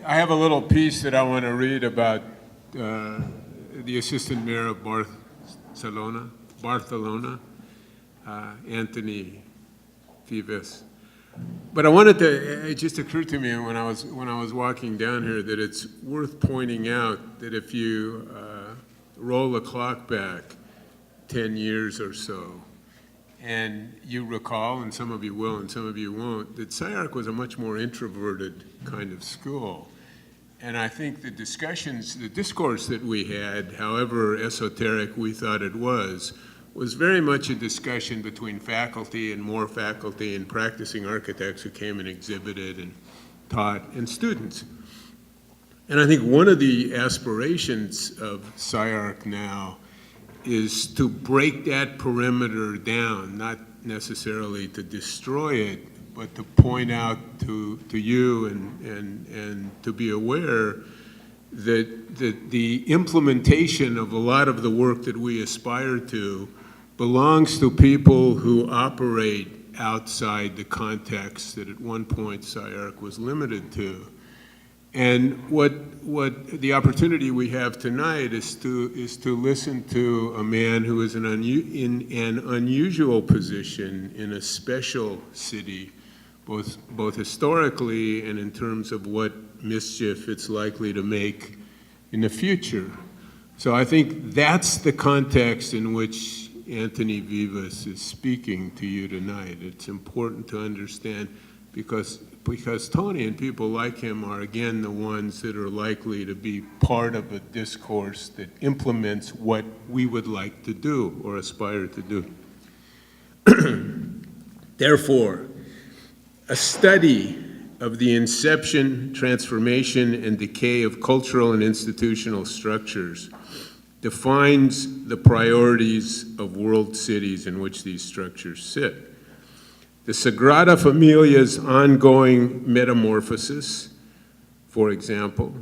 I have a little piece that I want to read about the assistant mayor of Barcelona, Antoni Vives. But I wanted to, it just occurred to me when I was walking down here that it's worth pointing out that if you roll the clock back 10 years or so, and you recall, and some of you will and some of you won't, that SCI-Arc was a much more introverted kind of school. And I think the discussions, the discourse that we had, however esoteric we thought it was very much a discussion between faculty and more faculty and practicing architects who came and exhibited and taught, and students. And I think one of the aspirations of SCI-Arc now is to break that perimeter down, not necessarily to destroy it, but to point out to you and to be aware that the implementation of a lot of the work that we aspire to belongs to people who operate outside the context that at one point SCI-Arc was limited to. And what the opportunity we have tonight is to listen to a man who is in an unusual position in a special city, both historically and in terms of what mischief it's likely to make in the future. So I think that's the context in which Antoni Vives is speaking to you tonight. It's important to understand because Tony and people like him are, again, the ones that are likely to be part of a discourse that implements what we would like to do or aspire to do. Therefore, a study of the inception, transformation, and decay of cultural and institutional structures defines the priorities of world cities in which these structures sit. The Sagrada Familia's ongoing metamorphosis, for example,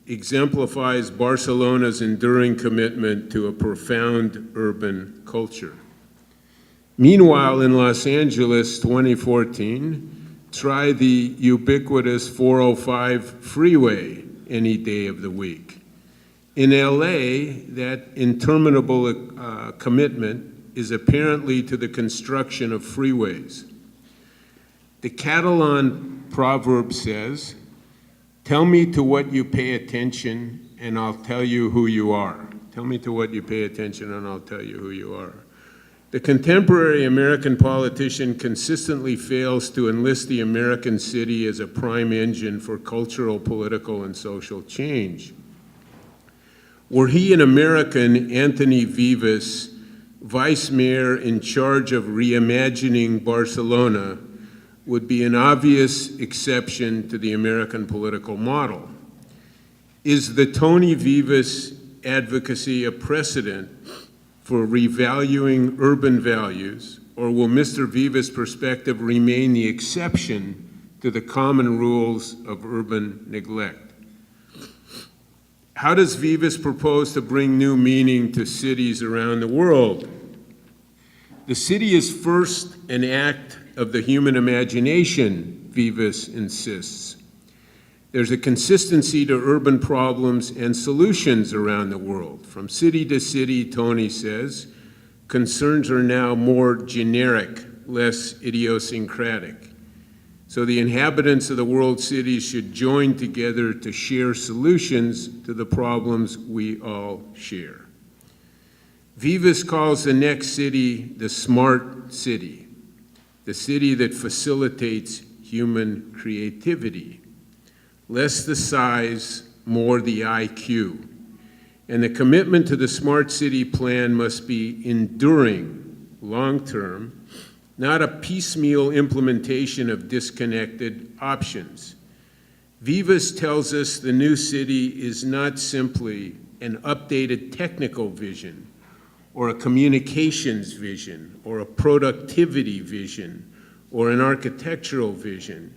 exemplifies Barcelona's enduring commitment to a profound urban culture. Meanwhile, in Los Angeles, 2014, try the ubiquitous 405 freeway any day of the week. In LA, that interminable commitment is apparently to the construction of freeways. The Catalan proverb says, "Tell me to what you pay attention and I'll tell you who you are." Tell me to what you pay attention and I'll tell you who you are. The contemporary American politician consistently fails to enlist the American city as a prime engine for cultural, political, and social change. Were he an American, Antoni Vives, vice mayor in charge of reimagining Barcelona, would be an obvious exception to the American political model. Is the Tony Vives advocacy a precedent for revaluing urban values, or will Mr. Vives' perspective remain the exception to the common rules of urban neglect? How does Vives propose to bring new meaning to cities around the world? The city is first an act of the human imagination, Vives insists. There's a consistency to urban problems and solutions around the world. From city to city, Tony says, concerns are now more generic, less idiosyncratic. So the inhabitants of the world cities should join together to share solutions to the problems we all share. Vives calls the next city the smart city, the city that facilitates human creativity. Less the size, more the IQ. And the commitment to the smart city plan must be enduring, long-term, not a piecemeal implementation of disconnected options. Vives tells us the new city is not simply an updated technical vision, or a communications vision, or a productivity vision, or an architectural vision.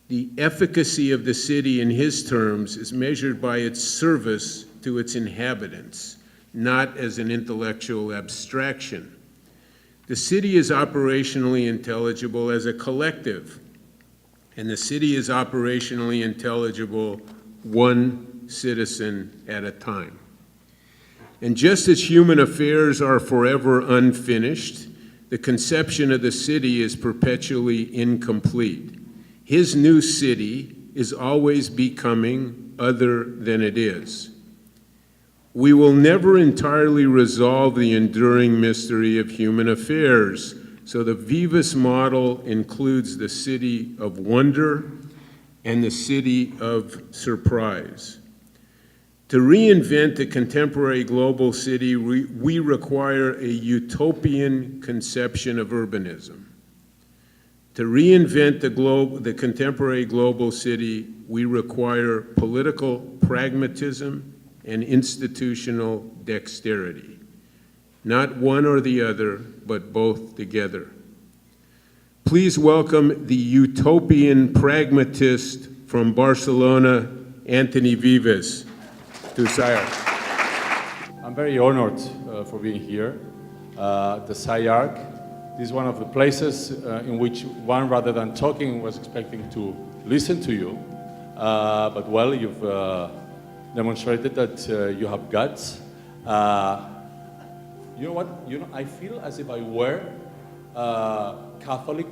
The efficacy of the city, in his terms, is measured by its service to its inhabitants, not as an intellectual abstraction. The city is operationally intelligible as a collective, and the city is operationally intelligible one citizen at a time. And just as human affairs are forever unfinished, the conception of the city is perpetually incomplete. His new city is always becoming other than it is. We will never entirely resolve the enduring mystery of human affairs, so the Vives model includes the city of wonder and the city of surprise. To reinvent the contemporary global city, we require a utopian conception of urbanism. To reinvent the contemporary global city, we require political pragmatism and institutional dexterity. Not one or the other, but both together. Please welcome the utopian pragmatist from Barcelona, Antoni Vives, to SCI-Arc. I'm very honored for being here. The SCI-Arc, this is one of the places in which one, rather than talking, was expecting to listen to you. But well, you've demonstrated that you have guts. You know what? I feel as if I were Catholic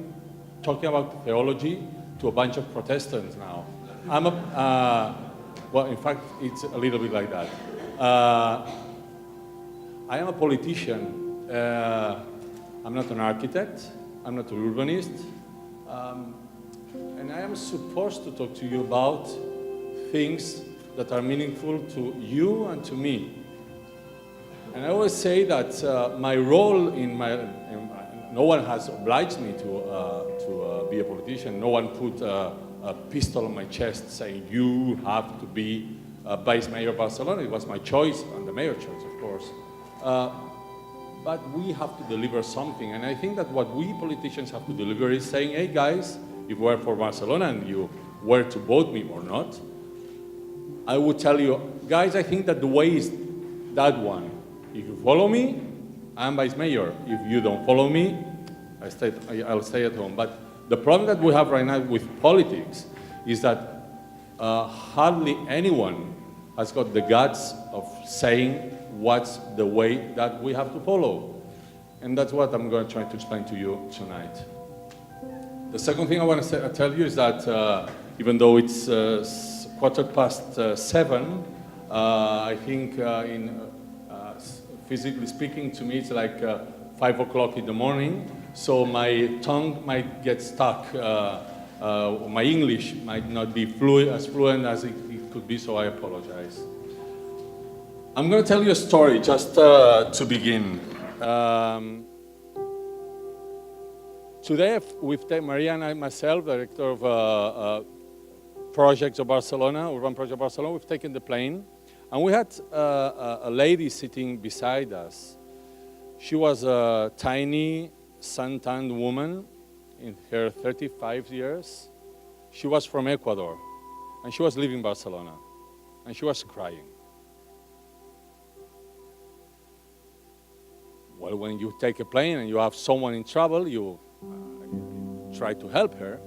talking about theology to a bunch of Protestants now. Well, in fact, it's a little bit like that. I am a politician. I'm not an architect. I'm not an urbanist. And I am supposed to talk to you about things that are meaningful to you and to me. And I always say that my role no one has obliged me to be a politician. No one put a pistol on my chest saying, you have to be Vice Mayor of Barcelona. It was my choice, and the mayor choice, of course. But we have to deliver something. And I think that what we politicians have to deliver is saying, hey guys, if we're for Barcelona and you were to vote me or not, I would tell you, guys, I think that the way is that one. If you follow me, I'm Vice Mayor. If you don't follow me, I'll stay at home. But the problem that we have right now with politics is that hardly anyone has got the guts of saying what's the way that we have to follow. And that's what I'm going to try to explain to you tonight. The second thing I want to tell you is that even though it's 7:15, I think physically speaking, to me, it's like 5 o'clock in the morning, so my tongue might get stuck. My English might not be as fluent as it could be, so I apologize. I'm going to tell you a story just to begin. Today, with Maria and I, myself, director of projects of Barcelona, Urban Project of Barcelona, we've taken the plane. And we had a lady sitting beside us. She was a tiny, sun-tanned woman in her 35 years. She was from Ecuador, and she was living in Barcelona, and she was crying. Well, when you take a plane and you have someone in trouble, you try to help her.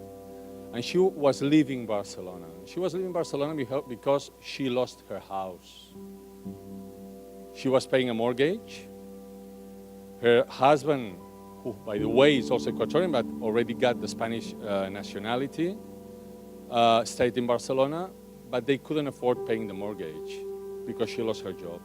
And she was leaving Barcelona. She was leaving Barcelona because she lost her house. She was paying a mortgage. Her husband, who, by the way, is also Ecuadorian, but already got the Spanish nationality, stayed in Barcelona, but they couldn't afford paying the mortgage because she lost her job.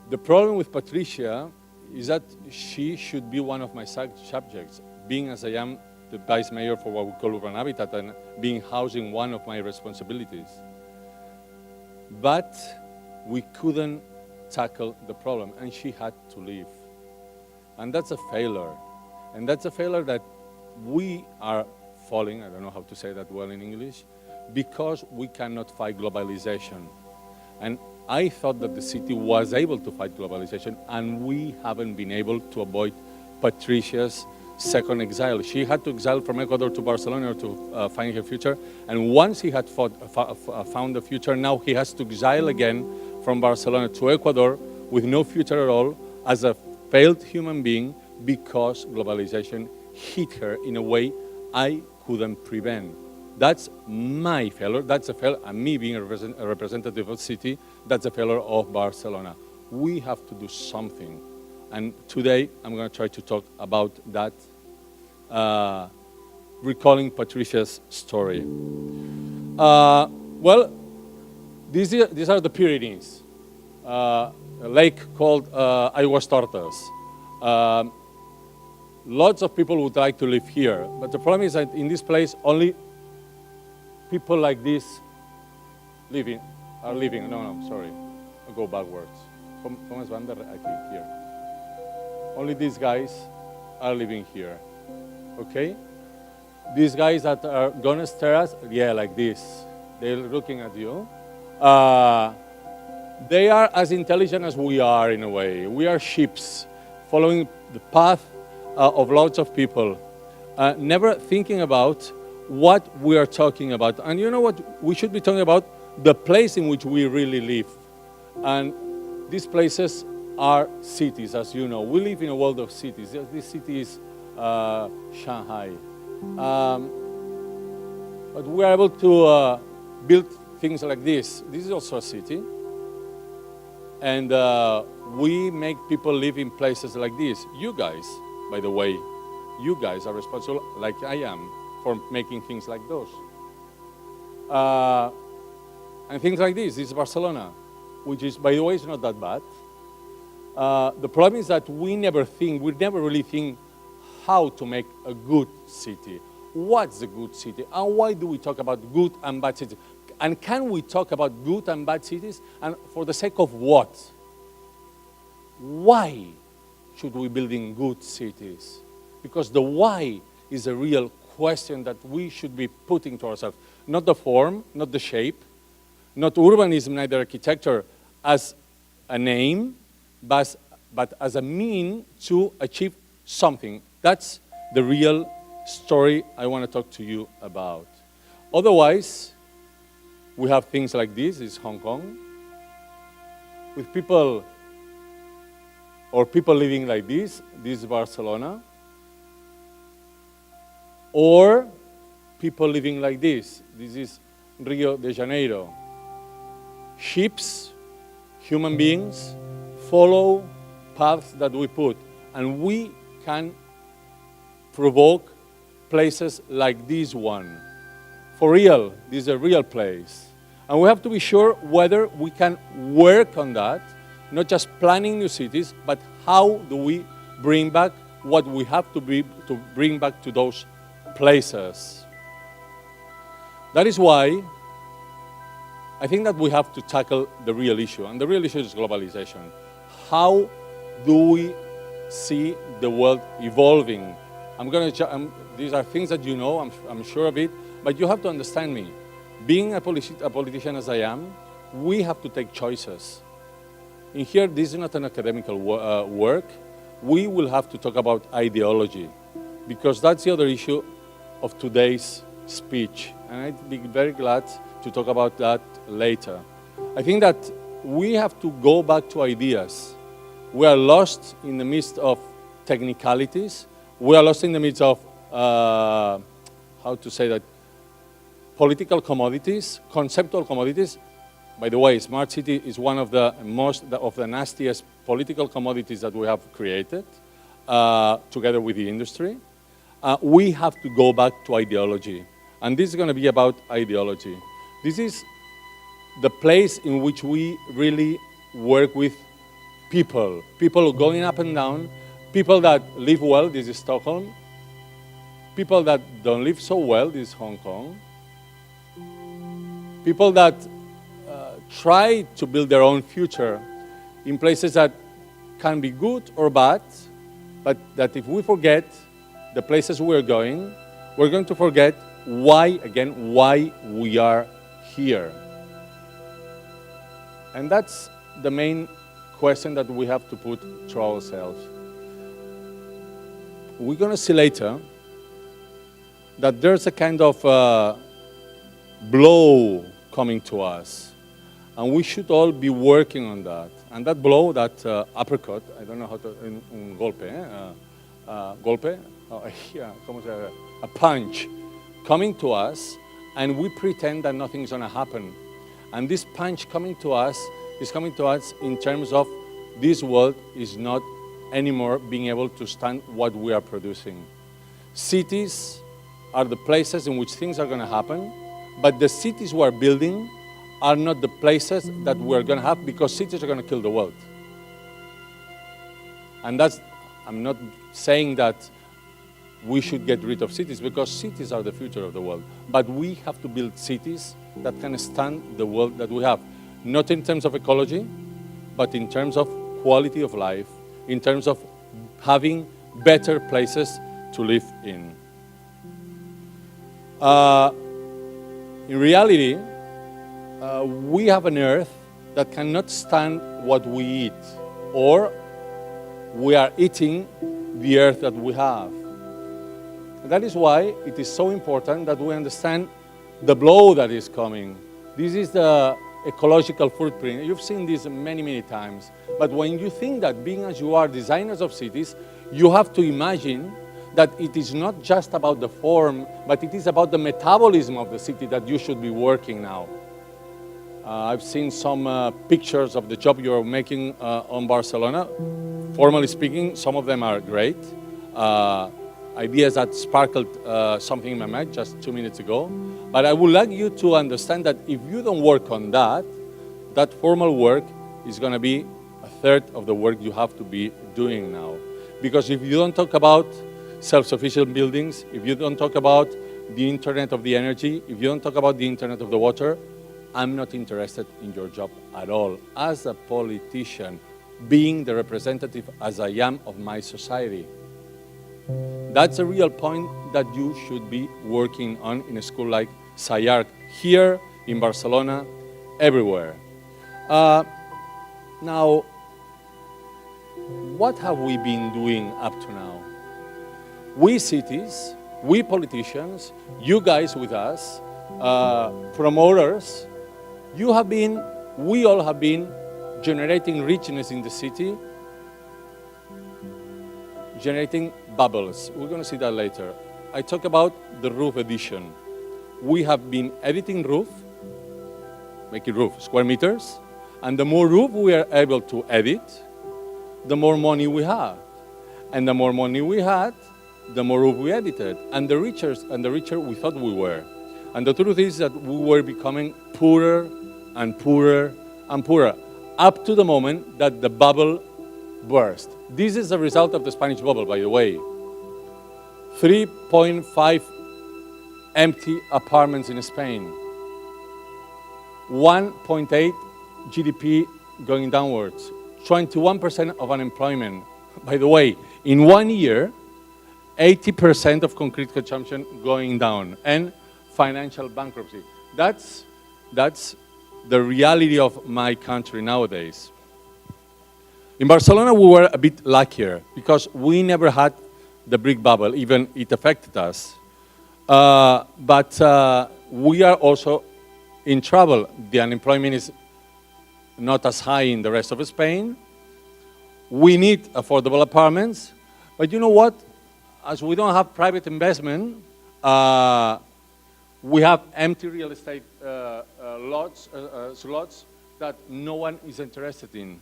The problem with Patricia is that she should be one of my subjects, being as I am the Vice Mayor for what we call Urban Habitat and being housing one of my responsibilities. But we couldn't tackle the problem, and she had to leave. And that's a failure. And that's a failure that we are falling, I don't know how to say that well in English, because we cannot fight globalization. And I thought that the city was able to fight globalization, and we haven't been able to avoid Patricia's second exile. She had to exile from Ecuador to Barcelona to find her future, and once he had found the future, now he has to exile again from Barcelona to Ecuador with no future at all as a failed human being because globalization hit her in a way I couldn't prevent. That's my failure. That's a failure, and me being a representative of the city, that's a failure of Barcelona. We have to do something. And today, I'm going to try to talk about that, recalling Patricia's story. Well, these are the Pyrenees, a lake called Aigües Tortes. Lots of people would like to live here, but the problem is that in this place, only people like this are living. No, sorry, I'll go backwards. Thomas van der Aki, here. Only these guys are living here, okay? These guys that are gonna stare us, yeah, like this. They're looking at you. They are as intelligent as we are in a way. We are ships following the path of lots of people, never thinking about what we are talking about. And you know what? We should be talking about the place in which we really live. And these places are cities, as you know. We live in a world of cities. This city is Shanghai. But we are able to build things like this. This is also a city. And we make people live in places like this. You guys, by the way, you guys are responsible, like I am, for making things like those. And things like this. This is Barcelona, which is, by the way, is not that bad. The problem is that we never really think how to make a good city. What's a good city? And why do we talk about good and bad cities? And can we talk about good and bad cities? And for the sake of what? Why should we build in good cities? Because the why is a real question that we should be putting to ourselves. Not the form, not the shape, not urbanism, neither architecture as a name, but as a mean to achieve something. That's the real story I want to talk to you about. Otherwise, we have things like this is Hong Kong, with people, or people living like this is Barcelona, or people living like this is Rio de Janeiro. Ships, human beings, follow paths that we put, and we can provoke places like this one. For real, this is a real place. And we have to be sure whether we can work on that, not just planning new cities, but how do we bring back what we have to bring back to those places. That is why I think that we have to tackle the real issue, and the real issue is globalization. How do we see the world evolving? These are things that you know, I'm sure of it, but you have to understand me. Being a politician as I am, we have to take choices. In here, this is not an academical work. We will have to talk about ideology, because that's the other issue of today's speech. And I'd be very glad to talk about that later. I think that we have to go back to ideas. We are lost in the midst of technicalities. We are lost in the midst of, how to say that, political commodities, conceptual commodities. By the way, smart city is one of the nastiest political commodities that we have created, together with the industry. We have to go back to ideology. And this is going to be about ideology. This is the place in which we really work with people going up and down, people that live well, this is Stockholm, people that don't live so well, this is Hong Kong, people that try to build their own future in places that can be good or bad, but that if we forget the places we're going to forget why we are here. And that's the main question that we have to put to ourselves. We're going to see later that there's a kind of blow coming to us. And we should all be working on that. And that blow, that uppercut, I don't know how to, un golpe, golpe, a punch coming to us, and we pretend that nothing's going to happen. And this punch coming to us is coming to us in terms of this world is not anymore being able to stand what we are producing. Cities are the places in which things are going to happen, but the cities we are building are not the places that we're going to have, because cities are going to kill the world. And that's, I'm not saying that we should get rid of cities, because cities are the future of the world. But we have to build cities that can stand the world that we have. Not in terms of ecology, but in terms of quality of life, in terms of having better places to live in. In reality, we have an earth that cannot stand what we eat, or we are eating the earth that we have. And that is why it is so important that we understand the blow that is coming. This is the ecological footprint. You've seen this many, many times. But when you think that, being as you are designers of cities, you have to imagine that it is not just about the form, but it is about the metabolism of the city that you should be working now. I've seen some pictures of the job you're making on Barcelona. Formally speaking, some of them are great. Ideas that sparkled something in my mind just 2 minutes ago. But I would like you to understand that if you don't work on that, that formal work is going to be a third of the work you have to be doing now. Because if you don't talk about self-sufficient buildings, if you don't talk about the internet of the energy, if you don't talk about the internet of the water, I'm not interested in your job at all. As a politician, being the representative as I am of my society, that's a real point that you should be working on in a school like SCI-Arc, here in Barcelona, everywhere. Now, what have we been doing up to now? We cities, we politicians, you guys with us, promoters, we all have been generating richness in the city, generating bubbles. We're going to see that later. I talk about the roof edition. We have been editing roof, making roof square meters, and the more roof we are able to edit, the more money we have. And the more money we had, the more roof we edited. And the richer we thought we were. And the truth is that we were becoming poorer and poorer and poorer, up to the moment that the bubble burst. This is the result of the Spanish bubble, by the way. 3.5 empty apartments in Spain. 1.8 GDP going downwards. 21% of unemployment. By the way, in 1 year, 80% of concrete consumption going down, and financial bankruptcy. That's the reality of my country nowadays. In Barcelona, we were a bit luckier because we never had the brick bubble, even it affected us. But we are also in trouble. The unemployment is not as high in the rest of Spain. We need affordable apartments. But you know what? As we don't have private investment, we have empty real estate slots that no one is interested in.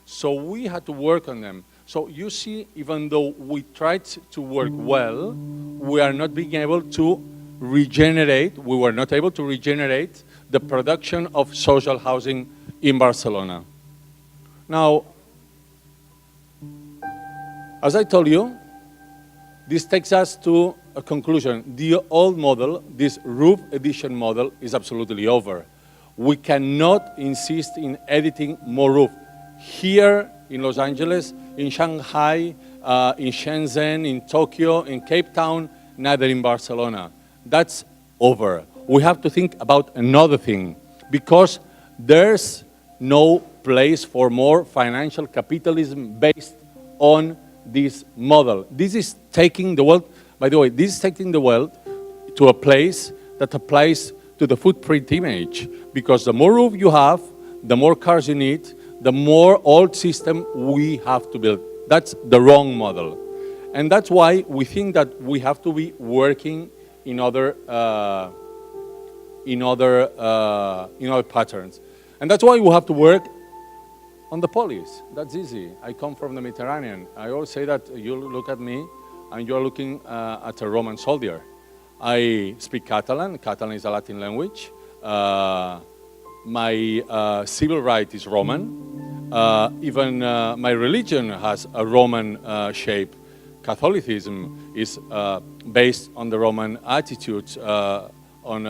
So we had to work on them. So you see, even though we tried to work well, we are not being able to regenerate, we were not able to regenerate the production of social housing in Barcelona. Now, as I told you, this takes us to a conclusion. The old model, this roof edition model, is absolutely over. We cannot insist in editing more roof. Here in Los Angeles, in Shanghai, in Shenzhen, in Tokyo, in Cape Town, neither in Barcelona. That's over. We have to think about another thing, because there's no place for more financial capitalism based on this model. This is taking the world, by the way, this is taking the world to a place that applies to the footprint image, because the more roof you have, the more cars you need, the more old system we have to build. That's the wrong model. And that's why we think that we have to be working in other patterns. And that's why we have to work on the Polis. That's easy. I come from the Mediterranean. I always say that you look at me and you're looking at a Roman soldier. I speak Catalan. Catalan is a Latin language. My civil right is Roman. Even my religion has a Roman shape. Catholicism is based on the Roman attitudes, on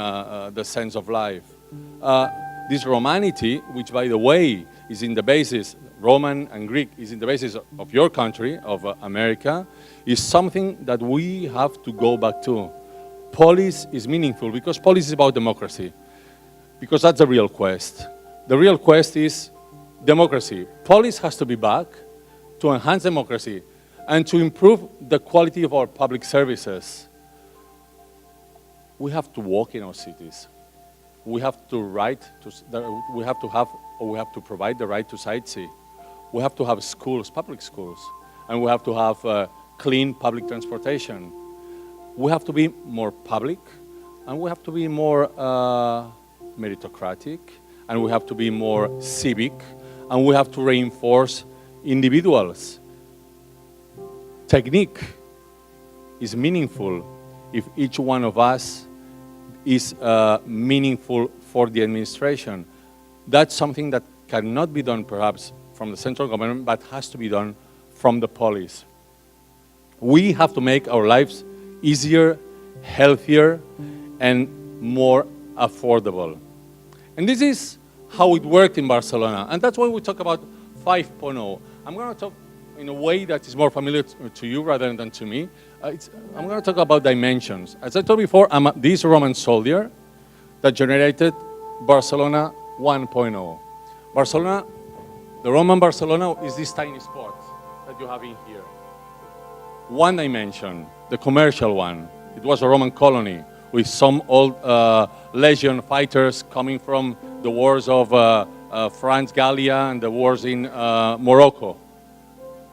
the sense of life. This Romanity, which by the way is in the basis, Roman and Greek is in the basis of your country, of America, is something that we have to go back to. Polis is meaningful because Polis is about democracy, because that's the real quest. The real quest is democracy. Polis has to be back to enhance democracy and to improve the quality of our public services. We have to walk in our cities. We have to we have to provide the right to sightsee. We have to have schools, public schools, and we have to have clean public transportation. We have to be more public, and we have to be more meritocratic, and we have to be more civic, and we have to reinforce individuals. Technique is meaningful if each one of us is meaningful for the administration. That's something that cannot be done perhaps from the central government, but has to be done from the Polis. We have to make our lives easier, healthier, and more affordable. And this is how it worked in Barcelona. And that's why we talk about 5.0. I'm going to talk in a way that is more familiar to you rather than to me. I'm going to talk about dimensions. As I told before, I'm this Roman soldier that generated Barcelona 1.0. Barcelona, the Roman Barcelona is this tiny spot that you have in here. One dimension, the commercial one. It was a Roman colony with some old legion fighters coming from the wars of France, Gallia, and the wars in Morocco.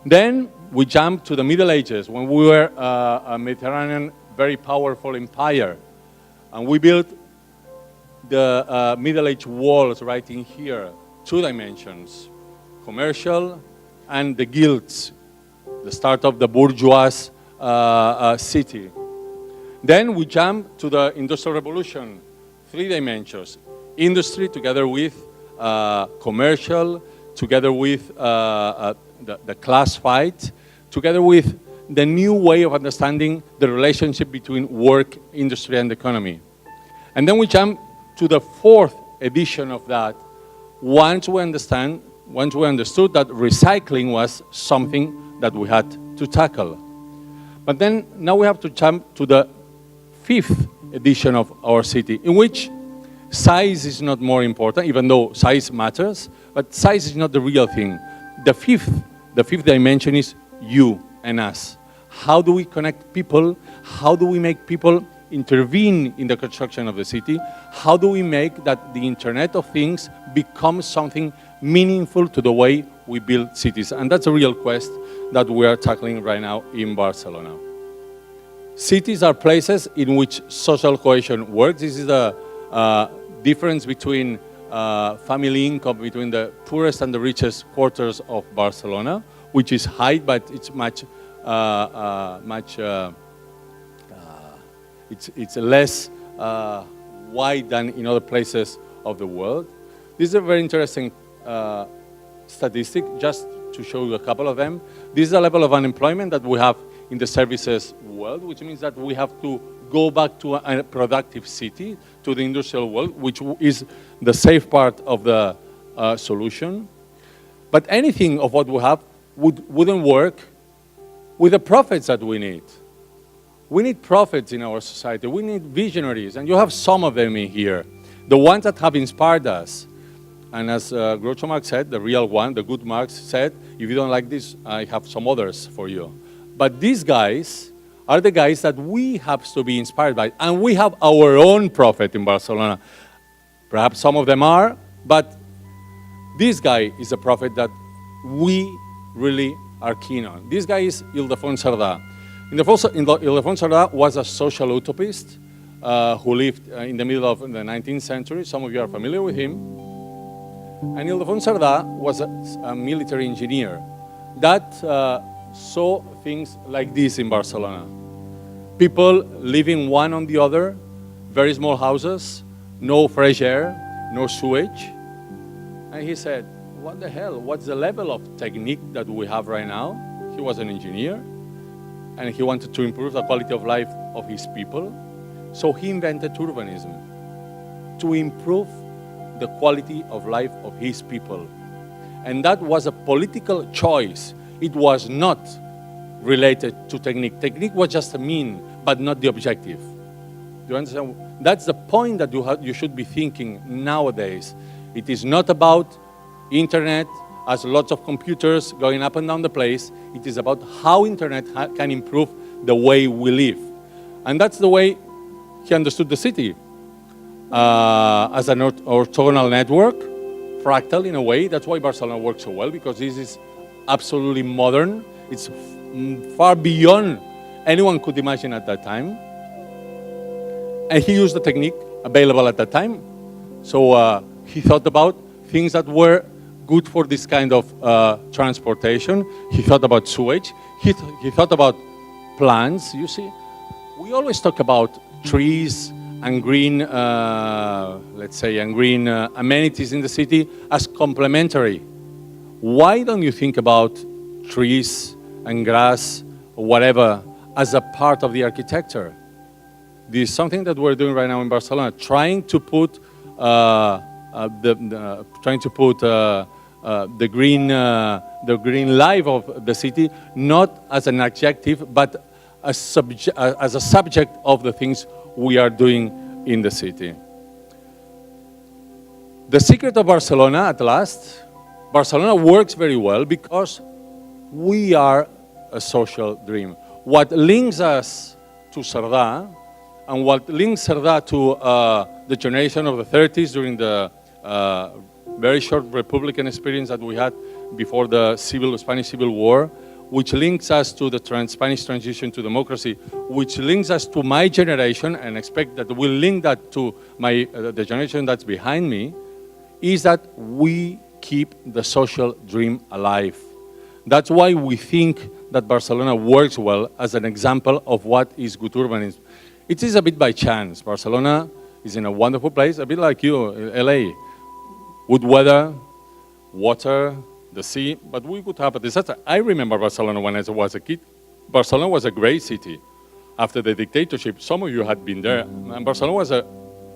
Then we jumped to the Middle Ages when we were a Mediterranean, very powerful empire. And we built the Middle Age walls right in here, 2 dimensions, commercial and the guilds, the start of the bourgeois city. Then we jump to the Industrial Revolution, 3 dimensions, industry together with commercial, together with the class fight, together with the new way of understanding the relationship between work, industry, and economy. And then we jump to the 4th edition of that, once we understood that recycling was something that we had to tackle. But then now we have to jump to the 5th edition of our city, in which size is not more important, even though size matters, but size is not the real thing. The fifth dimension is you and us. How do we connect people? How do we make people intervene in the construction of the city? How do we make that the Internet of Things becomes something meaningful to the way we build cities? And that's a real quest that we are tackling right now in Barcelona. Cities are places in which social cohesion works. This is the difference between family income between the poorest and the richest quarters of Barcelona, which is high, but it's it's less wide than in other places of the world. This is a very interesting statistic, just to show you a couple of them. This is the level of unemployment that we have in the services world, which means that we have to go back to a productive city, to the industrial world, which is the safe part of the solution. But anything of what we have wouldn't work with the prophets that we need. We need prophets in our society. We need visionaries, and you have some of them in here. The ones that have inspired us. And as Groucho Marx said, the real one, the good Marx said, if you don't like this, I have some others for you. But these guys are the guys that we have to be inspired by. And we have our own prophet in Barcelona. Perhaps some of them are, but this guy is a prophet that we really are keen on. This guy is Ildefons Cerdà. Ildefons Cerdà was a social utopist who lived in the middle of the 19th century. Some of you are familiar with him. And Ildefons Cerdà was a military engineer that saw things like this in Barcelona. People living one on the other, very small houses, no fresh air, no sewage. And he said, what the hell, what's the level of technique that we have right now? He was an engineer, and he wanted to improve the quality of life of his people. So he invented urbanism to improve the quality of life of his people. And that was a political choice. It was not related to technique. Technique was just a mean, but not the objective. Do you understand? That's the point that you should be thinking nowadays. It is not about internet as lots of computers going up and down the place. It is about how internet can improve the way we live. And that's the way he understood the city. As an orthogonal network, fractal in a way. That's why Barcelona works so well, because this is absolutely modern. It's far beyond anyone could imagine at that time. And he used the technique available at that time. So he thought about things that were good for this kind of transportation. He thought about sewage. He thought about plants, you see. We always talk about trees and green, let's say, and green amenities in the city as complementary. Why don't you think about trees and grass or whatever as a part of the architecture? This is something that we're doing right now in Barcelona, trying to put the green life of the city not as an adjective, but as a subject of the things we are doing in the city. The secret of Barcelona, at last, Barcelona works very well because we are a social dream. What links us to Cerdà, and what links Cerdà to the generation of the 30s during the very short Republican experience that we had before the Spanish Civil War, which links us to the Spanish transition to democracy, which links us to my generation, and expect that we'll link that to the generation that's behind me, is that we keep the social dream alive. That's why we think that Barcelona works well as an example of what is good urbanism. It is a bit by chance. Barcelona is in a wonderful place, a bit like you, LA. Good weather, water, the sea, but we could have a disaster. I remember Barcelona when I was a kid. Barcelona was a great city. After the dictatorship, some of you had been there. And Barcelona was a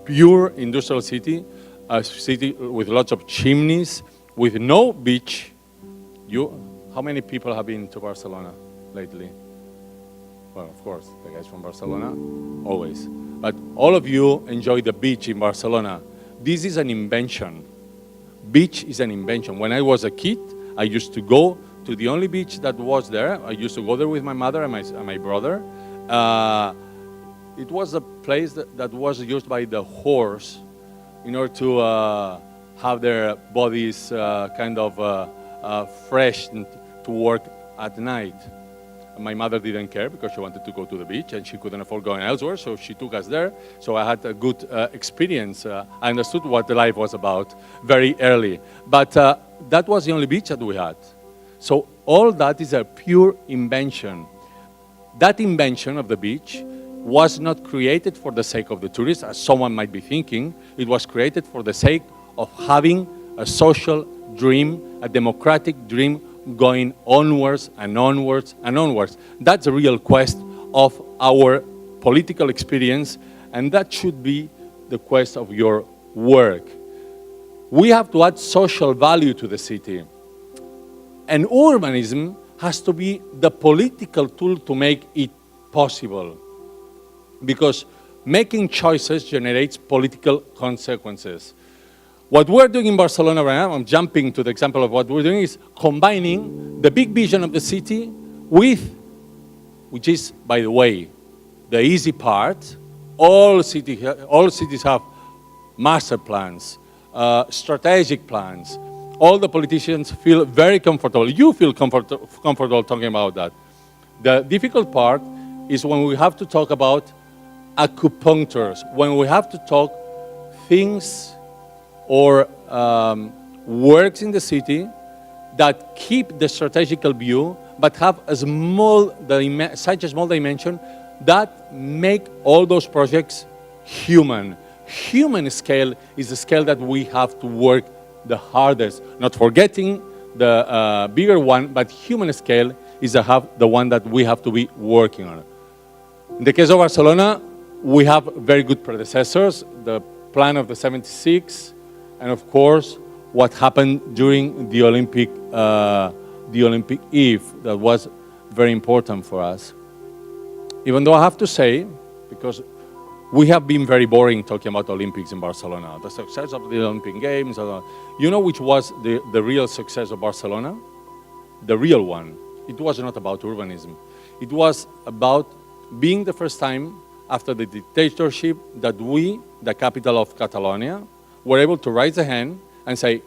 pure industrial city, a city with lots of chimneys, with no beach. How many people have been to Barcelona lately? Well, of course, the guys from Barcelona, always. But all of you enjoy the beach in Barcelona. This is an invention. Beach is an invention. When I was a kid, I used to go to the only beach that was there. I used to go there with my mother and my brother. It was a place that was used by the horse in order to have their bodies kind of fresh to work at night. My mother didn't care because she wanted to go to the beach and she couldn't afford going elsewhere, so she took us there. So I had a good experience. I understood what the life was about very early. But that was the only beach that we had. So all that is a pure invention. That invention of the beach was not created for the sake of the tourists, as someone might be thinking. It was created for the sake of having a social dream, a democratic dream, going onwards and onwards and onwards. That's the real quest of our political experience, and that should be the quest of your work. We have to add social value to the city. And urbanism has to be the political tool to make it possible. Because making choices generates political consequences. What we're doing in Barcelona right now, I'm jumping to the example of what we're doing, is combining the big vision of the city with, which is, by the way, the easy part. All cities have master plans, strategic plans. All the politicians feel very comfortable. You feel comfortable talking about that. The difficult part is when we have to talk about acupunctures, when we have to talk things or works in the city that keep the strategical view, but have a such a small dimension that make all those projects human. Human scale is the scale that we have to work the hardest, not forgetting the bigger one, but human scale is the one that we have to be working on. In the case of Barcelona, we have very good predecessors, the plan of the 76, and of course, what happened during the Olympic Eve, that was very important for us. Even though I have to say, because we have been very boring talking about Olympics in Barcelona, the success of the Olympic Games, you know which was the real success of Barcelona? The real one. It was not about urbanism. It was about being the first time after the dictatorship that we, the capital of Catalonia, were able to raise a hand and say,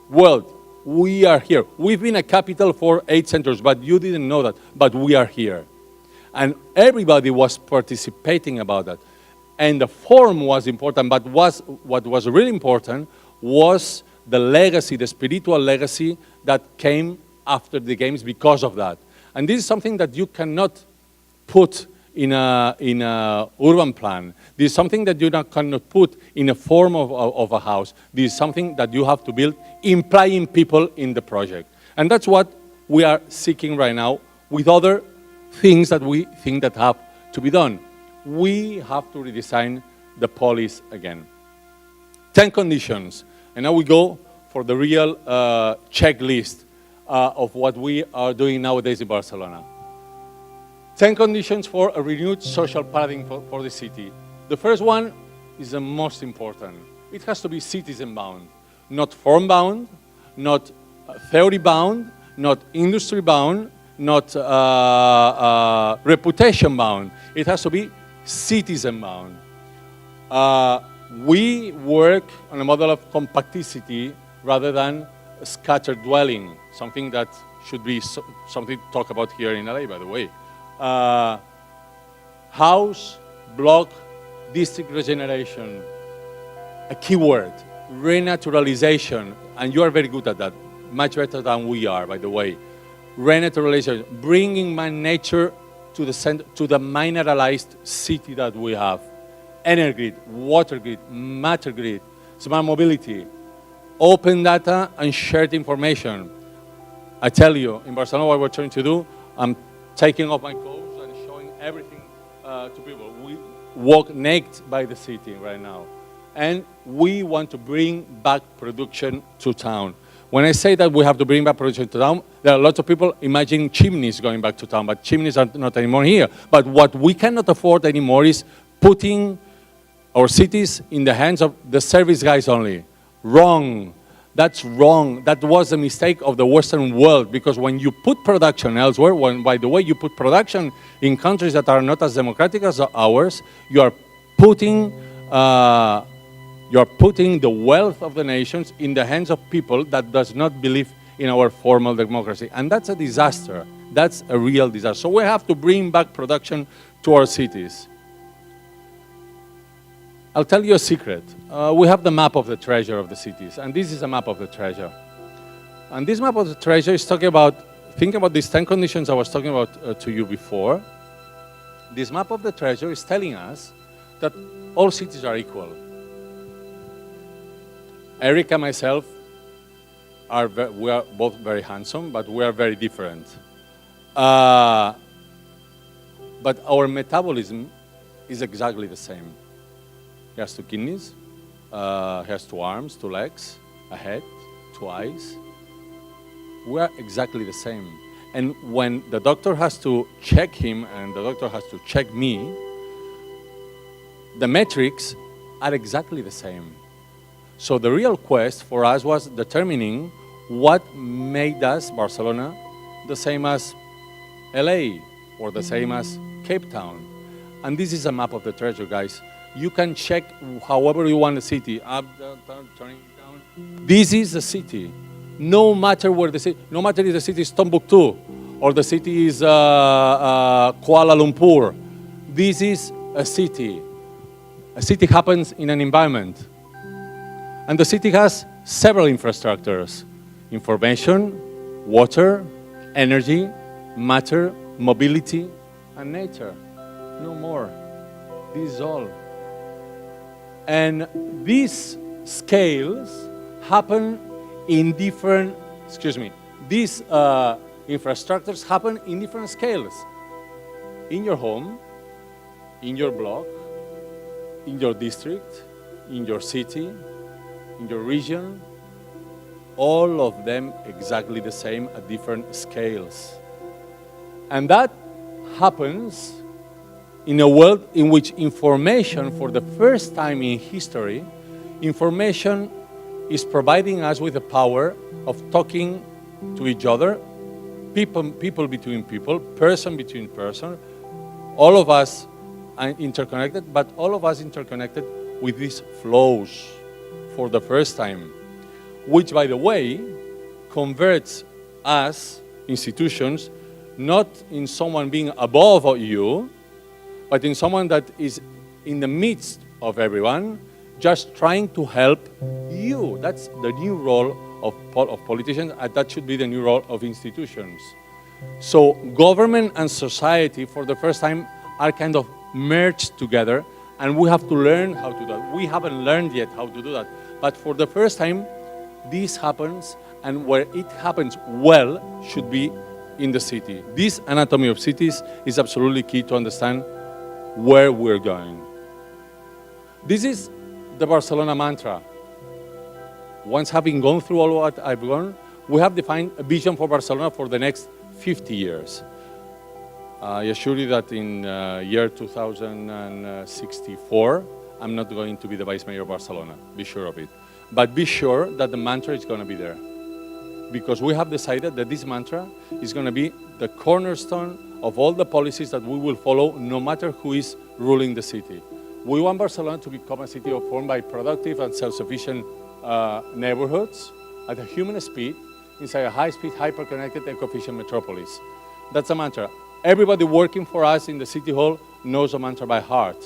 world, we are here. We've been a capital for 8 centuries, but you didn't know that, but we are here. And everybody was participating about that. And the form was important, but what was really important was the legacy, the spiritual legacy that came after the games because of that. And this is something that you cannot put in a urban plan. This is something that you cannot put in a form of a house. This is something that you have to build, implying people in the project. And that's what we are seeking right now with other things that we think that have to be done. We have to redesign the Polis again. 10 conditions. And now we go for the real checklist of what we are doing nowadays in Barcelona. 10 conditions for a renewed social paradigm for the city. The first one is the most important. It has to be citizen-bound, not form-bound, not theory-bound, not industry-bound, not reputation-bound. It has to be citizen-bound. We work on a model of compacticity rather than scattered dwelling, something that should be something to talk about here in LA, by the way. House, block, district regeneration, a key word, renaturalization, and you are very good at that, much better than we are, by the way. Renaturalization, bringing nature to the center, to the mineralized city that we have. Energy grid, water grid, matter grid, smart mobility, open data and shared information. I tell you, in Barcelona, what we're trying to do, I'm taking off my clothes and showing everything to people. We walk naked by the city right now. And we want to bring back production to town. When I say that we have to bring back production to town, there are lots of people imagining chimneys going back to town, but chimneys are not anymore here. But what we cannot afford anymore is putting our cities in the hands of the service guys only. Wrong. That's wrong. That was a mistake of the Western world, because when you put production elsewhere, by the way, you put production in countries that are not as democratic as ours, you are putting the wealth of the nations in the hands of people that does not believe in our formal democracy. And that's a disaster. That's a real disaster. So we have to bring back production to our cities. I'll tell you a secret. We have the map of the treasure of the cities, and this is a map of the treasure. And this map of the treasure is talking about, think about these 10 conditions I was talking about to you before. This map of the treasure is telling us that all cities are equal. Eric and myself, we are both very handsome, but we are very different. But our metabolism is exactly the same. He has 2 kidneys, he has 2 arms, 2 legs, a head, 2 eyes. We are exactly the same. And when the doctor has to check him and the doctor has to check me, the metrics are exactly the same. So the real quest for us was determining what made us, Barcelona, the same as LA or the same as Cape Town. And this is a map of the treasure, guys. You can check however you want the city, up, down, turning down. This is the city. No matter where the city, no matter if the city is Timbuktu or the city is Kuala Lumpur. This is a city. A city happens in an environment. And the city has several infrastructures: information, water, energy, matter, mobility, and nature. No more. This is all. And these scales happen in different, these infrastructures happen in different scales. In your home, in your block, in your district, in your city, in your region, all of them exactly the same at different scales. And that happens in a world in which information, for the first time in history, information is providing us with the power of talking to each other, people between people, person between person, all of us are interconnected, but all of us interconnected with these flows for the first time, which, by the way, converts us, institutions, not in someone being above you, but in someone that is in the midst of everyone, just trying to help you. That's the new role of politicians, and that should be the new role of institutions. So government and society, for the first time, are kind of merged together, and we have to learn how to do that. We haven't learned yet how to do that, but for the first time, this happens, and where it happens well should be in the city. This anatomy of cities is absolutely key to understand where we're going. This is the Barcelona mantra. Once having gone through all what I've gone, we have defined a vision for Barcelona for the next 50 years. I assure you that in year 2064, I'm not going to be the vice mayor of Barcelona, be sure of it. But be sure that the mantra is going to be there. Because we have decided that this mantra is going to be the cornerstone of all the policies that we will follow, no matter who is ruling the city. We want Barcelona to become a city formed by productive and self-sufficient neighborhoods at a human speed inside a high-speed, hyper-connected, eco-efficient metropolis. That's a mantra. Everybody working for us in the City Hall knows the mantra by heart.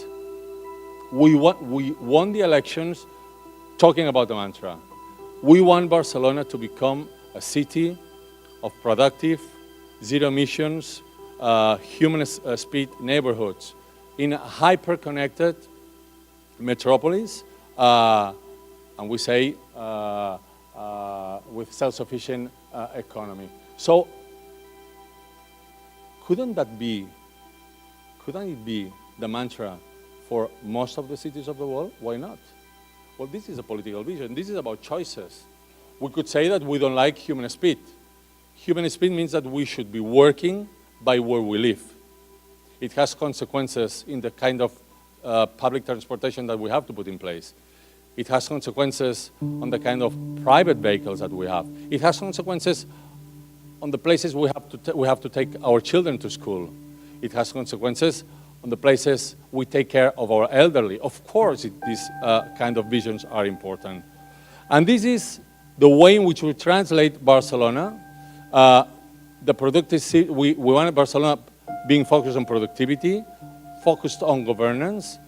We won the elections talking about the mantra. We want Barcelona to become a city of productive, zero emissions, human speed neighborhoods in a hyper-connected metropolis, and we say with self-sufficient economy. So couldn't it be the mantra for most of the cities of the world? Why not? Well, this is a political vision. This is about choices. We could say that we don't like human speed. Human speed means that we should be working by where we live. It has consequences in the kind of public transportation that we have to put in place. It has consequences on the kind of private vehicles that we have. It has consequences on the places we have to take our children to school. It has consequences on the places we take care of our elderly. Of course, these kind of visions are important. And this is the way in which we translate Barcelona. The productive city, we want Barcelona being focused on productivity, focused on governance.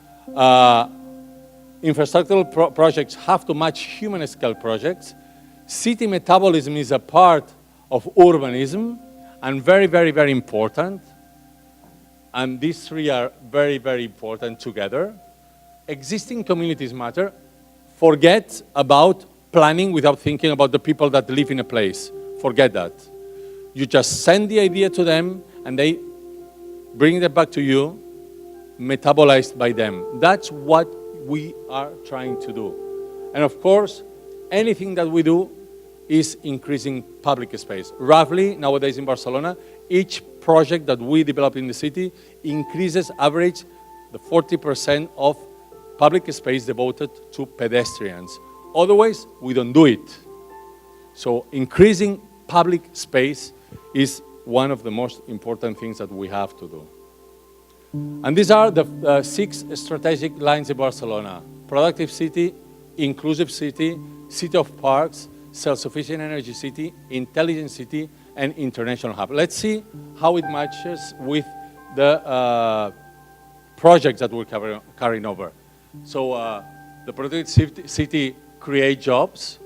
Infrastructural projects have to match human scale projects. City metabolism is a part of urbanism, and very, very, very important. And these three are very, very important together. Existing communities matter. Forget about planning without thinking about the people that live in a place. Forget that. You just send the idea to them, and they bring it back to you, metabolized by them. That's what we are trying to do. And of course, anything that we do is increasing public space. Roughly, nowadays in Barcelona, each project that we develop in the city increases average the 40% of public space devoted to pedestrians. Otherwise, we don't do it. So increasing public space is one of the most important things that we have to do. And these are the 6 strategic lines in Barcelona: productive city, inclusive city, city of parks, self-sufficient energy city, intelligent city, and international hub. Let's see how it matches with the projects that we're carrying over. So the protected city create jobs,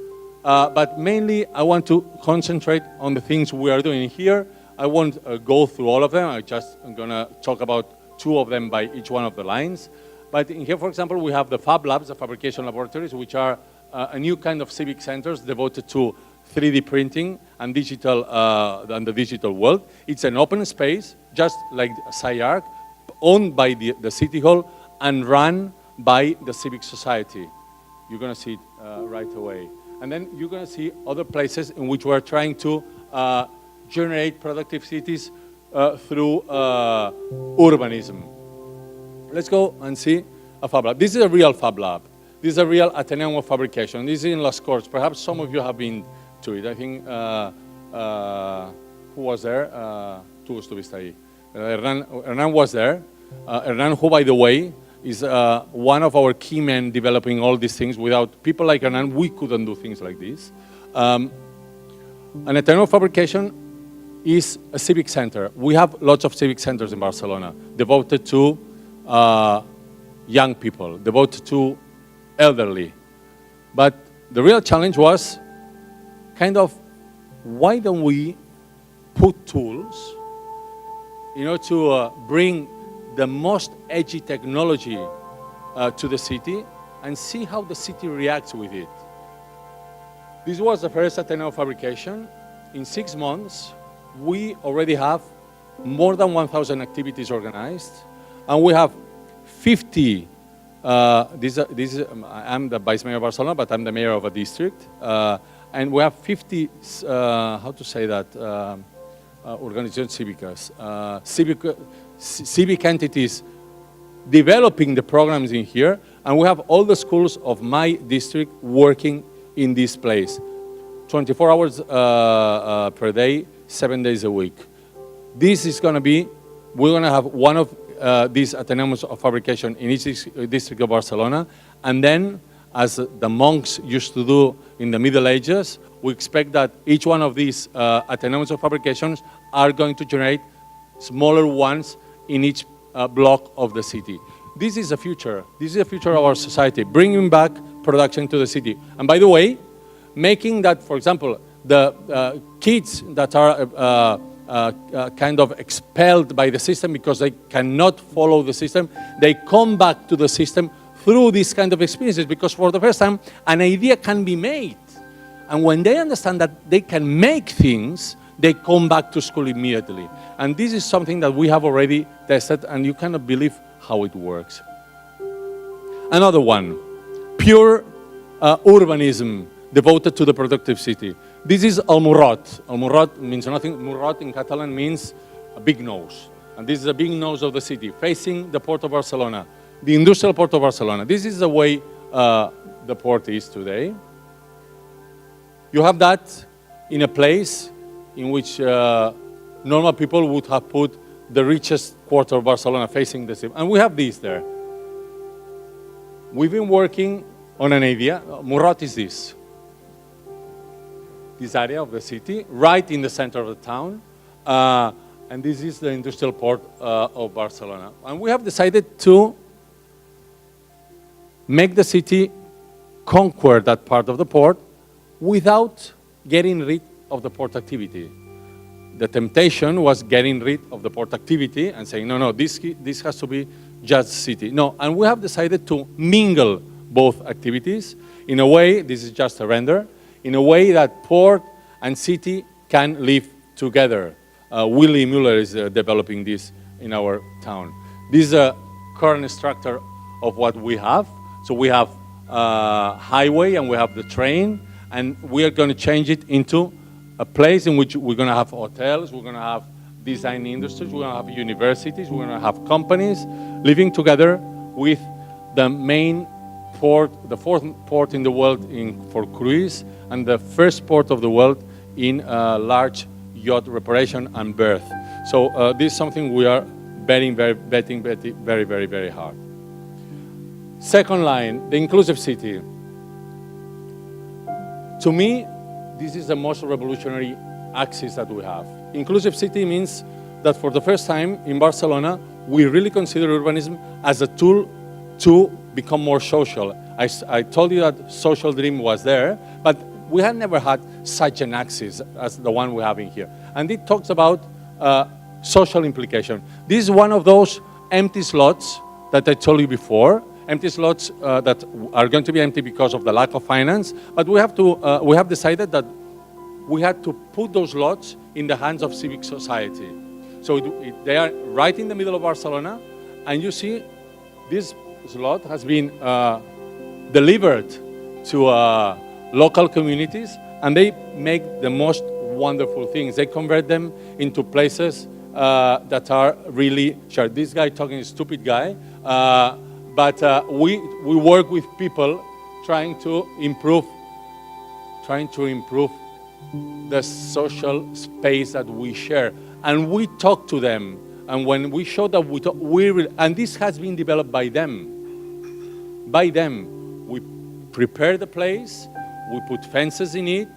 but mainly I want to concentrate on the things we are doing here. I won't go through all of them. I'm gonna talk about 2 of them by each one of the lines. But in here, for example, we have the Fab Labs, the fabrication laboratories, which are a new kind of civic centers devoted to 3D printing and digital, and the digital world. It's an open space, just like SCI-Arc, owned by the City Hall and run by the civic society. You're gonna see it right away. And then you're gonna see other places in which we're trying to generate productive cities through urbanism. Let's go and see a Fab Lab. This is a real Fab Lab. This is a real Ateneum of fabrication. This is in Las Corts. Perhaps some of you have been to it. I think, who was there? Tu estuviste ahí. Hernan was there. Hernan, who, by the way, is one of our key men developing all these things. Without people like Hernan, we couldn't do things like this. An Ateneum of fabrication is a civic center. We have lots of civic centers in Barcelona devoted to young people, devoted to elderly. But the real challenge was kind of, why don't we put tools in order to bring the most edgy technology to the city and see how the city reacts with it. This was the first Ateneo fabrication. In 6 months, we already have more than 1,000 activities organized, and we have 50, I'm the vice mayor of Barcelona, but I'm the mayor of a district, and we have 50, how to say that, organizations cívicas, civic entities developing the programs in here, and we have all the schools of my district working in this place, 24 hours per day, 7 days a week. This is going to be, we're going to have one of these Ateneums of fabrication in each district of Barcelona, and then, as the monks used to do in the Middle Ages, we expect that each one of these Ateneums of fabrications are going to generate smaller ones in each block of the city. This is the future. This is the future of our society, bringing back production to the city. And by the way, making that, for example, the kids that are kind of expelled by the system because they cannot follow the system, they come back to the system through these kind of experiences, because for the first time, an idea can be made. And when they understand that they can make things, they come back to school immediately. And this is something that we have already tested, and you cannot believe how it works. Another one, pure urbanism devoted to the productive city. This is El Morrot. El Morrot means nothing. Morrot in Catalan means a big nose. And this is a big nose of the city, facing the port of Barcelona, the industrial port of Barcelona. This is the way the port is today. You have that in a place in which normal people would have put the richest quarter of Barcelona facing the sea. And we have this there. We've been working on an idea. Morrot is this area of the city, right in the center of the town. And this is the industrial port of Barcelona. And we have decided to make the city conquer that part of the port without getting rid of the port activity. The temptation was getting rid of the port activity and saying, no, this has to be just city. No, and we have decided to mingle both activities in a way, this is just a render, in a way that port and city can live together. Willy Muller is developing this in our town. This is a current structure of what we have. So we have highway and we have the train, and we are going to change it into a place in which we're going to have hotels, we're going to have design industries, we're going to have universities, we're going to have companies living together with the main port, the 4th port in the world for cruise, and the 1st port of the world in large yacht reparation and berth. So this is something we are betting very hard. Second line, the inclusive city. To me, this is the most revolutionary axis that we have. Inclusive city means that for the first time in Barcelona, we really consider urbanism as a tool to become more social. I told you that social dream was there, but we had never had such an axis as the one we have in here. And it talks about social implication. This is one of those empty slots that I told you before, empty slots that are going to be empty because of the lack of finance, but we have decided that we had to put those lots in the hands of civic society. So they are right in the middle of Barcelona, and you see this slot has been delivered to local communities, and they make the most wonderful things. They convert them into places that are really shared. This guy talking is a stupid guy, but we work with people trying to improve the social space that we share. And we talk to them. And when we show that we talk, and this has been developed by them. By them. We prepare the place, we put fences in it,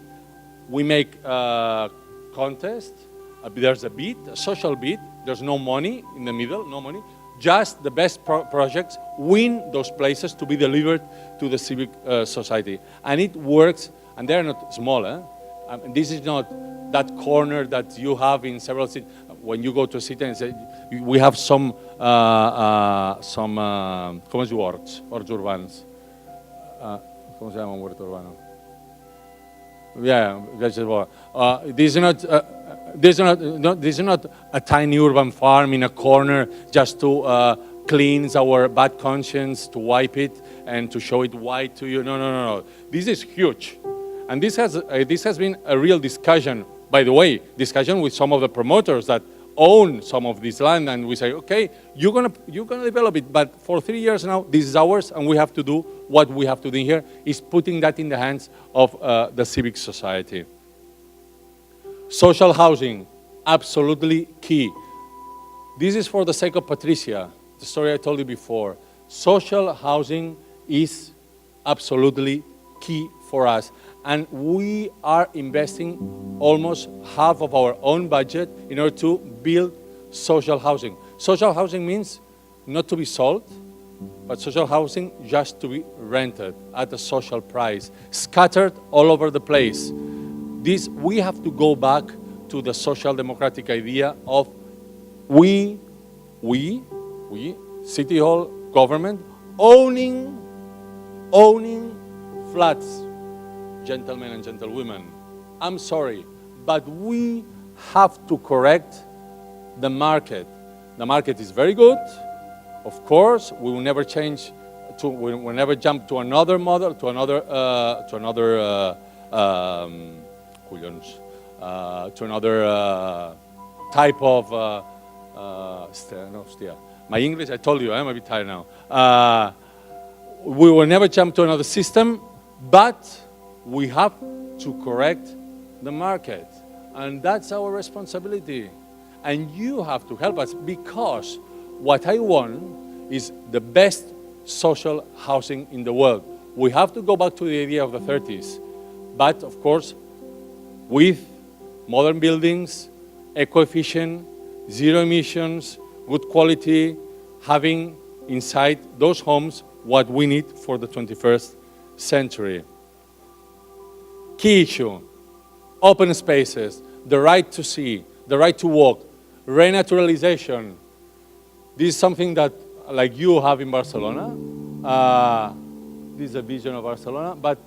we make a contest. There's a bid, a social bid. There's no money in the middle, no money. Just the best projects win those places to be delivered to the civic society. And it works, and they're not small. This is not that corner that you have in several cities. When you go to a city and say, we have some ¿cómo es horts urbanos? ¿Cómo se llama un huerto urbano? Yeah, this is not a tiny urban farm in a corner just to cleanse our bad conscience, to wipe it and to show it white to you. No. This is huge. And this has been a real discussion, by the way, discussion with some of the promoters that own some of this land, and we say, okay, you're gonna develop it, but for 3 years now, this is ours, and we have to do what we have to do here, is putting that in the hands of the civic society. Social housing, absolutely key. This is for the sake of Patricia, the story I told you before. Social housing is absolutely key for us. And we are investing almost half of our own budget in order to build social housing. Social housing means not to be sold, but social housing just to be rented at a social price, scattered all over the place. We have to go back to the social democratic idea of we, City Hall, government, owning flats. Gentlemen and gentlewomen, I'm sorry, but we have to correct the market. The market is very good, of course. We will never change. We will never jump to another model, to another type of. My English, I told you, I'm a bit tired now. We will never jump to another system, but we have to correct the market, and that's our responsibility. And you have to help us, because what I want is the best social housing in the world. We have to go back to the idea of the 30s, but of course, with modern buildings, eco-efficient, zero emissions, good quality, having inside those homes what we need for the 21st century. Key issue, open spaces, the right to see, the right to walk, renaturalization. This is something that, like you have in Barcelona. This is a vision of Barcelona, but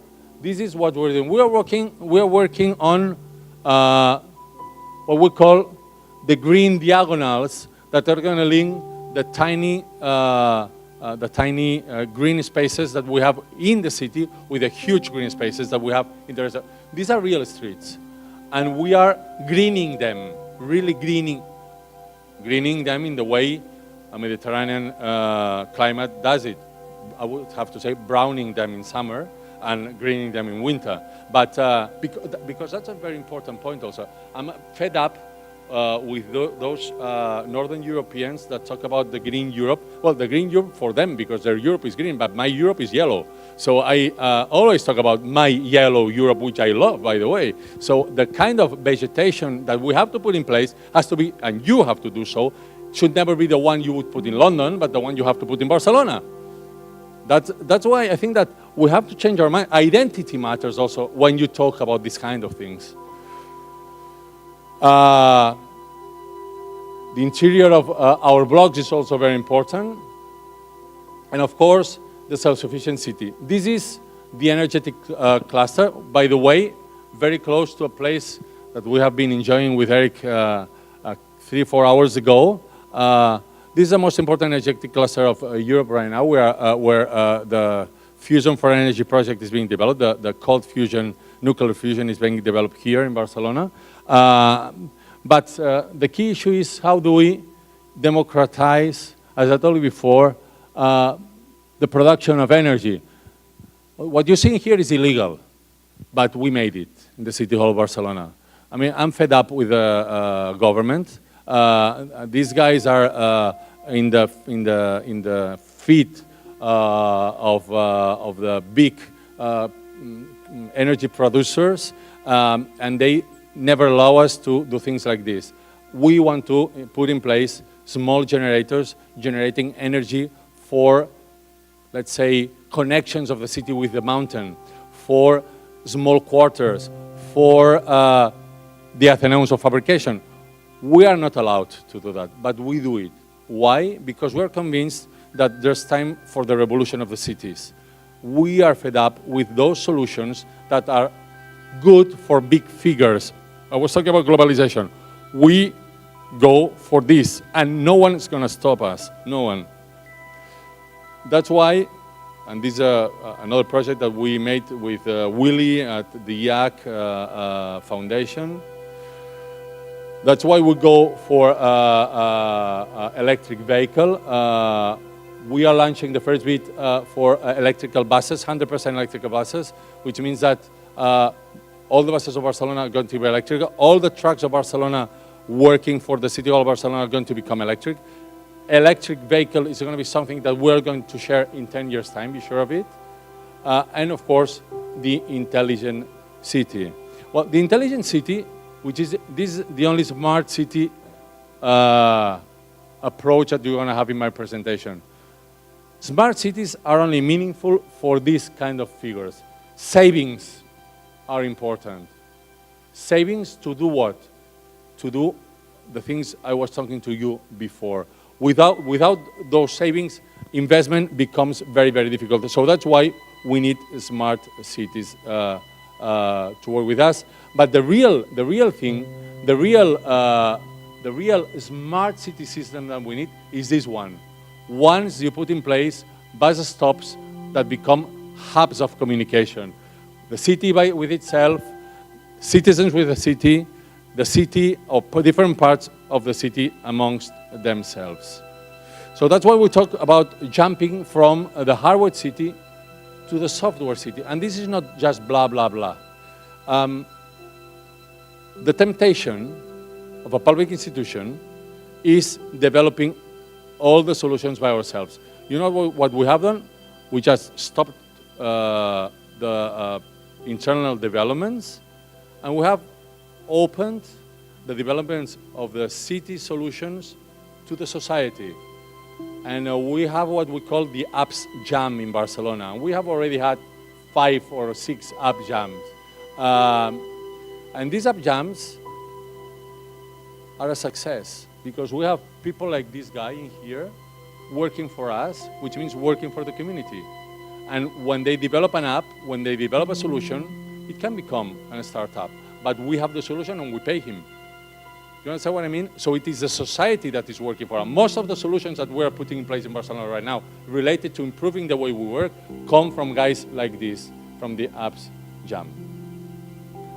this is what we're doing. We are working on what we call the green diagonals that are going to link the tiny green spaces that we have in the city with the huge green spaces that we have in the rest. These are real streets, and we are greening them, really greening them in the way a Mediterranean climate does it. I would have to say browning them in summer and greening them in winter. But because that's a very important point also. I'm fed up with those Northern Europeans that talk about the green Europe. Well, the green Europe for them, because their Europe is green, but my Europe is yellow. So I always talk about my yellow Europe, which I love, by the way. So the kind of vegetation that we have to put in place has to be, and you have to do so, should never be the one you would put in London, but the one you have to put in Barcelona. That's why I think that we have to change our mind. Identity matters also when you talk about these kind of things. The interior of our blocks is also very important. And of course, the self-sufficient city. This is the energetic cluster, by the way, very close to a place that we have been enjoying with Eric 3-4 hours ago. This is the most important energetic cluster of Europe right now, where the Fusion for Energy project is being developed. The cold fusion, nuclear fusion is being developed here in Barcelona. But the key issue is how do we democratize, as I told you before, the production of energy. What you're seeing here is illegal, but we made it in the City Hall of Barcelona. I mean, I'm fed up with the government. These guys are in the feet of the big energy producers, and they never allow us to do things like this. We want to put in place small generators generating energy for, let's say, connections of the city with the mountain, for small quarters, for the Athenaeums of fabrication. We are not allowed to do that, but we do it. Why? Because we're convinced that there's time for the revolution of the cities. We are fed up with those solutions that are good for big figures. I was talking about globalization. We go for this, and no one is going to stop us. No one. That's why, and this is another project that we made with Willy at the SCI-Arc Foundation. That's why we go for electric vehicle. We are launching the first bit for electrical buses, 100% electrical buses, which means that all the buses of Barcelona are going to be electric. All the trucks of Barcelona working for the City Hall of Barcelona are going to become electric. Electric vehicle is going to be something that we're going to share in 10 years' time, be sure of it. And of course, the intelligent city. Well, the intelligent city, which is this is the only smart city approach that you're going to have in my presentation. Smart cities are only meaningful for these kind of figures. Savings are important. Savings to do what? To do the things I was talking to you before. Without those savings, investment becomes very, very difficult. So that's why we need smart cities to work with us. But the real smart city system that we need is this one. Once you put in place bus stops that become hubs of communication. The city with itself, citizens with the city of different parts of the city amongst themselves. So that's why we talk about jumping from the hardware city to the software city. And this is not just blah, blah, blah. The temptation of a public institution is developing all the solutions by ourselves. You know what we have done? We just stopped the internal developments, and we have opened the developments of the city solutions to the society. And we have what we call the apps jam in Barcelona. We have already had 5 or 6 app jams. And these app jams are a success because we have people like this guy in here working for us, which means working for the community. And when they develop an app, when they develop a solution, it can become a startup. But we have the solution and we pay him. You understand what I mean? So it is the society that is working for us. Most of the solutions that we are putting in place in Barcelona right now related to improving the way we work come from guys like this, from the apps jam.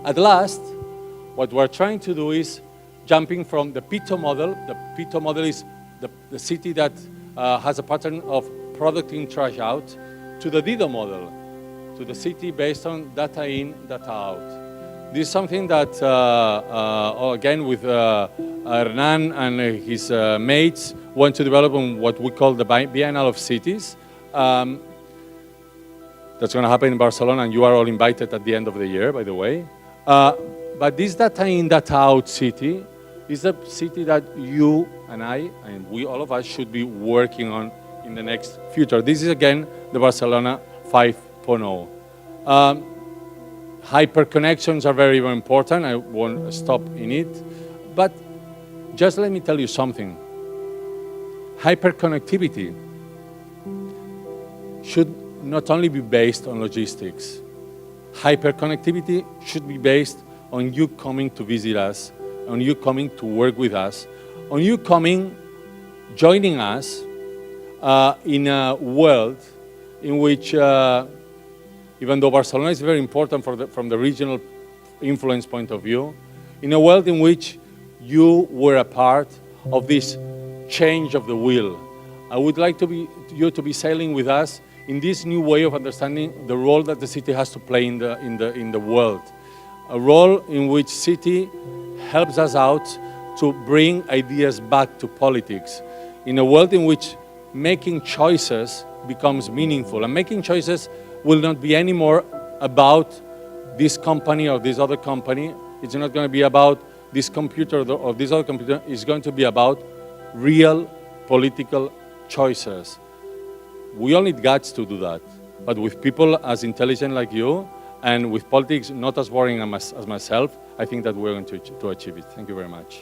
At last, what we're trying to do is jumping from the Pito model. The Pito model is the city that has a pattern of product in, trash out, to the Dido model, to the city based on data in, data out. This is something that, again, with Hernan and his mates want to develop on what we call the Biennial of Cities. That's going to happen in Barcelona, and you are all invited at the end of the year, by the way. But this data in, data out city is a city that you and I, and we, all of us, should be working on in the next future. This is, again, the Barcelona 5.0. Hyperconnections are very, very important. I won't stop in it. But just let me tell you something. Hyperconnectivity should not only be based on logistics. Hyperconnectivity should be based on you coming to visit us, on you coming to work with us, on you coming, joining us in a world in which, even though Barcelona is very important from the regional influence point of view, in a world in which you were a part of this change of the wheel. I would like you to be sailing with us in this new way of understanding the role that the city has to play in the world. A role in which city helps us out to bring ideas back to politics. In a world in which making choices becomes meaningful. And making choices will not be anymore about this company or this other company. It's not going to be about this computer or this other computer. It's going to be about real political choices. We all need guts to do that. But with people as intelligent like you, and with politics not as boring as myself, I think that we're going to achieve it. Thank you very much.